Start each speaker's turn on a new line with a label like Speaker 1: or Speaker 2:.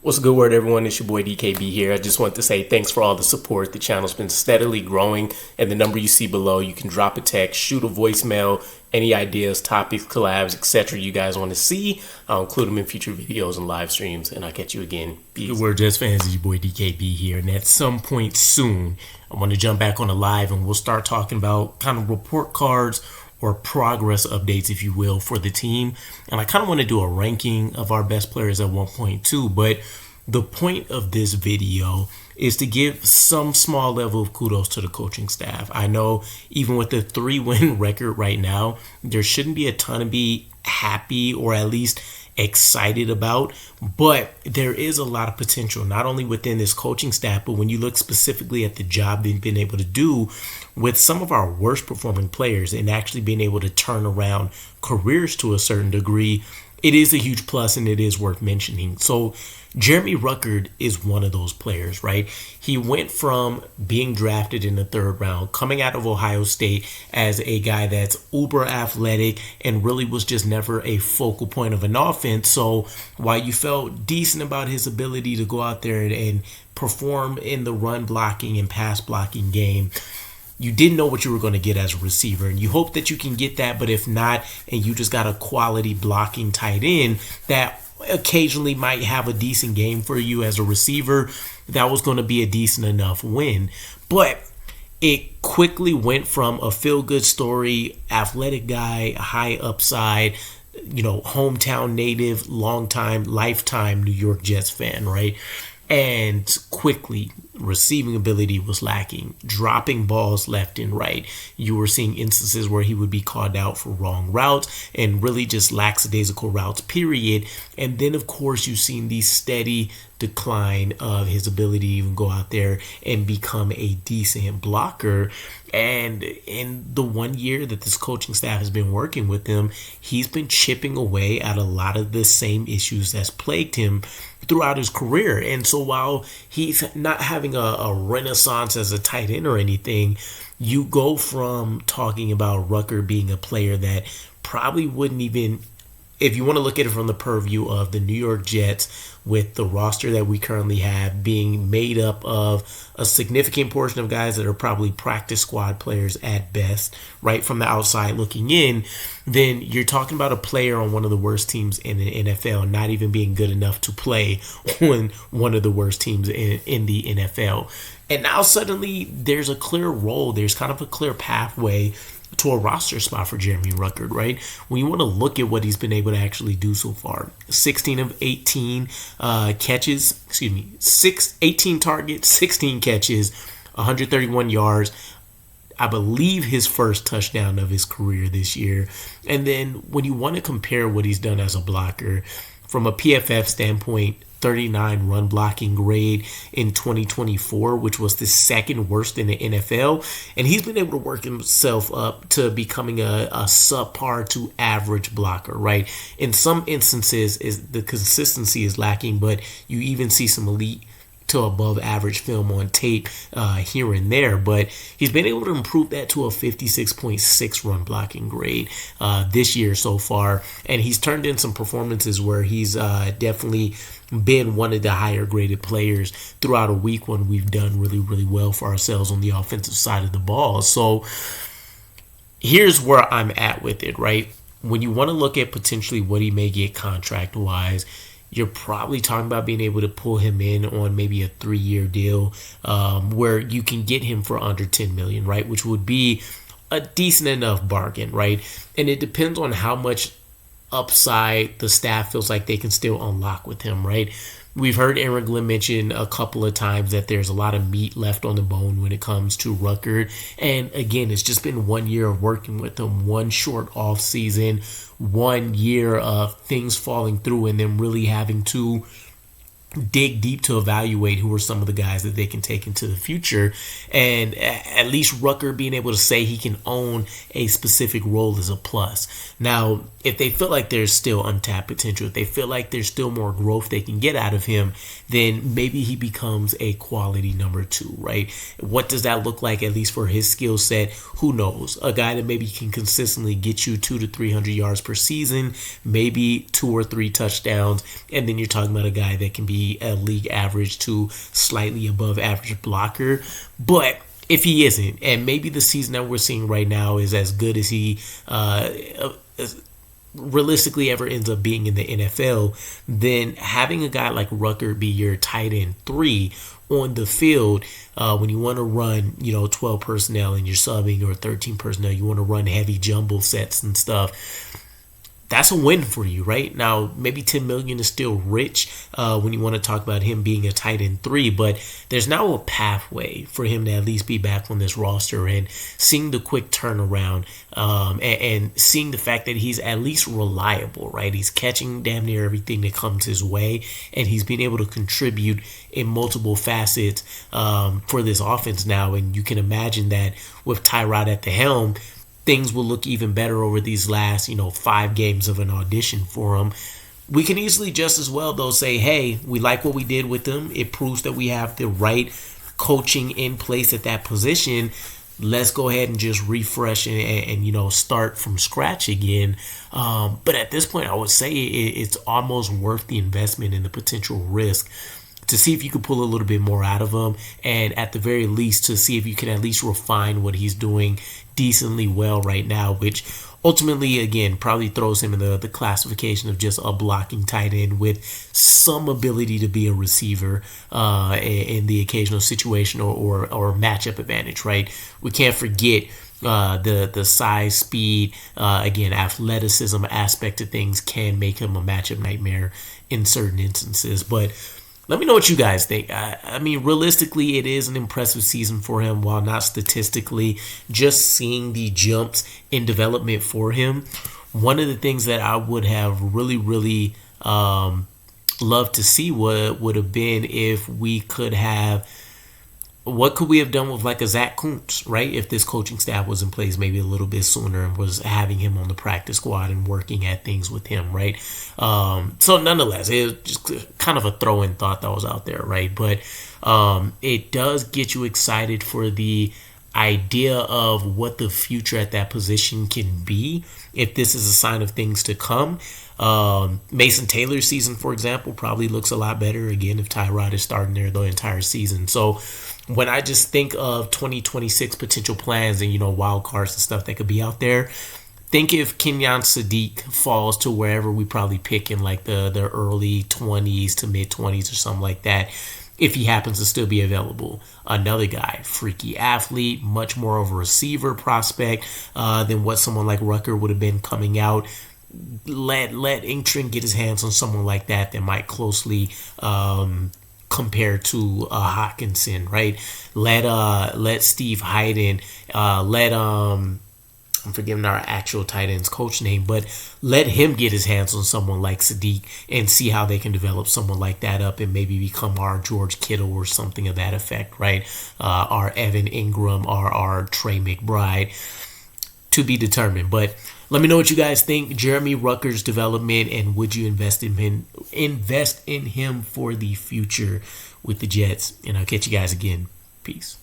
Speaker 1: What's a good word, everyone? It's your boy DKB here. I just want to say thanks for all the support. The channel's been steadily growing, and the number you see below, you can drop a text, shoot a voicemail, any ideas, topics, collabs, etc. you guys want to see. I'll include them in future videos and live streams, and I'll catch you again. Peace.
Speaker 2: Good word, Jets fans. It's your boy DKB here, and at some point soon, I'm going to jump back on the live, and we'll start talking about kind of report cards or progress updates, if you will, for the team. And I kind of want to do a ranking of our best players at 1.2, but the point of this video is to give some small level of kudos to the coaching staff. I know even with the 3-win record right now, there shouldn't be a ton to be happy or at least excited about, but there is a lot of potential, not only within this coaching staff, but when you look specifically at the job they've been able to do with some of our worst performing players and actually being able to turn around careers to a certain degree, it is a huge plus and it is worth mentioning. So Jeremy Ruckert is one of those players, right? He went from being drafted in the 3rd round, coming out of Ohio State as a guy that's uber athletic and really was just never a focal point of an offense. So while you felt decent about his ability to go out there and perform in the run blocking and pass blocking game, you didn't know what you were going to get as a receiver, and you hope that you can get that. But if not, and you just got a quality blocking tight end that occasionally might have a decent game for you as a receiver, that was going to be a decent enough win. But it quickly went from a feel-good story, athletic guy, high upside, hometown native, long-time, lifetime New York Jets fan, right? And quickly, receiving ability was lacking, dropping balls left and right. You were seeing instances where he would be called out for wrong routes and really just lackadaisical routes, period. And then, of course, you've seen the steady decline of his ability to even go out there and become a decent blocker. And in the 1 year that this coaching staff has been working with him, he's been chipping away at a lot of the same issues that's plagued him throughout his career. And so while he's not having a renaissance as a tight end or anything, you go from talking about Ruckert being a player that probably wouldn't even, if you want to look at it from the purview of the New York Jets, with the roster that we currently have being made up of a significant portion of guys that are probably practice squad players at best, right from the outside looking in, then you're talking about a player on one of the worst teams in the NFL not even being good enough to play on one of the worst teams in the NFL. And now suddenly there's a clear role, there's kind of a clear pathway to a roster spot for Jeremy Ruckert, right? When you want to look at what he's been able to actually do so far, 16 of 18 catches, 18 targets, 16 catches, 131 yards. I believe his first touchdown of his career this year. And then when you want to compare what he's done as a blocker from a PFF standpoint, 39 run blocking grade in 2024, which was the 2nd worst in the NFL. And he's been able to work himself up to becoming a subpar to average blocker, right? In some instances, the consistency is lacking, but you even see some elite to above average film on tape here and there, but he's been able to improve that to a 56.6 run blocking grade this year so far, and he's turned in some performances where he's definitely been one of the higher graded players throughout a week when we've done really, really well for ourselves on the offensive side of the ball. So here's where I'm at with it, right? When you want to look at potentially what he may get contract wise, you're probably talking about being able to pull him in on maybe a 3-year deal where you can get him for under $10 million, right? Which would be a decent enough bargain, right? And it depends on how much upside the staff feels like they can still unlock with him, right? We've heard Aaron Glenn mention a couple of times that there's a lot of meat left on the bone when it comes to Ruckert. And again, it's just been 1 year of working with him, one short off season, 1 year of things falling through, and then really having to dig deep to evaluate who are some of the guys that they can take into the future. And at least Ruckert being able to say he can own a specific role is a plus. Now, if they feel like there's still untapped potential, if they feel like there's still more growth they can get out of him, then maybe he becomes a quality number 2, right? What does that look like, at least for his skill set? Who knows? A guy that maybe can consistently get you 200 to 300 yards per season, maybe 2 or 3 touchdowns, and then you're talking about a guy that can be be a league average to slightly above average blocker. But if he isn't, and maybe the season that we're seeing right now is as good as he realistically ever ends up being in the NFL, then having a guy like Ruckert be your tight end 3 on the field when you want to run, 12 personnel and you're subbing, or 13 personnel, you want to run heavy jumble sets and stuff. That's a win for you, right? Now, maybe $10 million is still rich when you want to talk about him being a tight end 3, but there's now a pathway for him to at least be back on this roster, and seeing the quick turnaround and seeing the fact that he's at least reliable, right? He's catching damn near everything that comes his way, and he's been able to contribute in multiple facets for this offense now, and you can imagine that with Tyrod at the helm, things will look even better over these last, 5 games of an audition for him. We can easily just as well, though, say, hey, we like what we did with him. It proves that we have the right coaching in place at that position. Let's go ahead and just refresh and start from scratch again. But at this point, I would say it's almost worth the investment and the potential risk to see if you could pull a little bit more out of him, and at the very least to see if you can at least refine what he's doing decently well right now, which ultimately, again, probably throws him in the classification of just a blocking tight end with some ability to be a receiver in the occasional situation or matchup advantage, right? We can't forget the size, speed, again, athleticism aspect of things can make him a matchup nightmare in certain instances. But let me know what you guys think. I mean, realistically, it is an impressive season for him, while not statistically. Just seeing the jumps in development for him, one of the things that I would have really loved to see would have been if we could have, what could we have done with like a Zach Kuntz, right? If this coaching staff was in place maybe a little bit sooner and was having him on the practice squad and working at things with him, right? So nonetheless, it was just kind of a throw-in thought that was out there, right? But it does get you excited for the idea of what the future at that position can be if this is a sign of things to come. Mason Taylor's season, for example, probably looks a lot better again if Tyrod is starting there the entire season. So when I just think of 2026 potential plans and, wild cards and stuff that could be out there, think if Kenyon Sadiq falls to wherever we probably pick in like the early 20s to mid 20s or something like that, if he happens to still be available. Another guy, freaky athlete, much more of a receiver prospect than what someone like Ruckert would have been coming out. Let Engstrand get his hands on someone like that might closely compared to Hawkinson, right? Let Steve Hayden, I'm forgetting our actual tight end's coach name, but let him get his hands on someone like Sadiq and see how they can develop someone like that up and maybe become our George Kittle or something of that effect, right? Our Evan Ingram or our Trey McBride, to be determined. But let me know what you guys think. Jeremy Ruckert's development, and would you invest in him for the future with the Jets? And I'll catch you guys again. Peace.